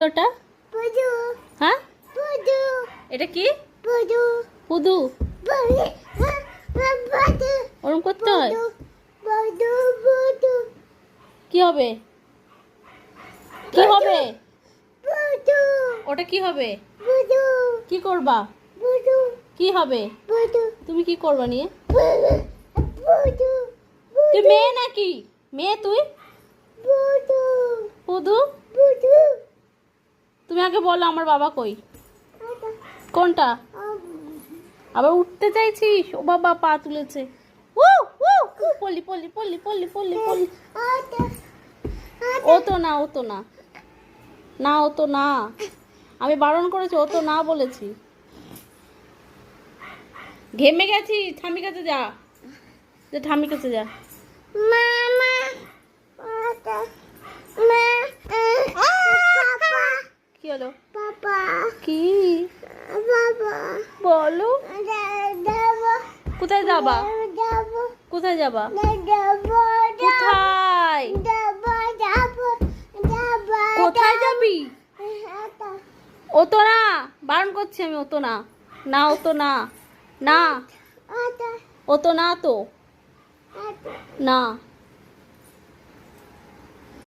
ওটা হ্যাঁ এটা কি পুদু ওরম করতে হয় কি হবে কি হবে ওটা কি হবে কি করবা কি হবে তুমি কি করবা নিয়ে তুই মেয়ে নাকি মেয়ে তুই পুদু তুমি আগে বলো আমার বাবা কই কোনটা আবার উঠতে চাইছিস ও বাবা পা তুলেছে পল্লি পল্লি পল্লি পল্লি পল্লি পল্লি ও তো না ও তো না না ও তো না আমি বারণ করেছি ও তো না বলেছি ঘেমে গেছি ঠামি কাছে যা ঠামি কাছে যা কি হলো কি বলো কোথায় যাবা কোথায় যাবা কোথায় কোথায় যাবি ও তো না বারণ করছি আমি ও তো না না ও তো না না ও তো না তো না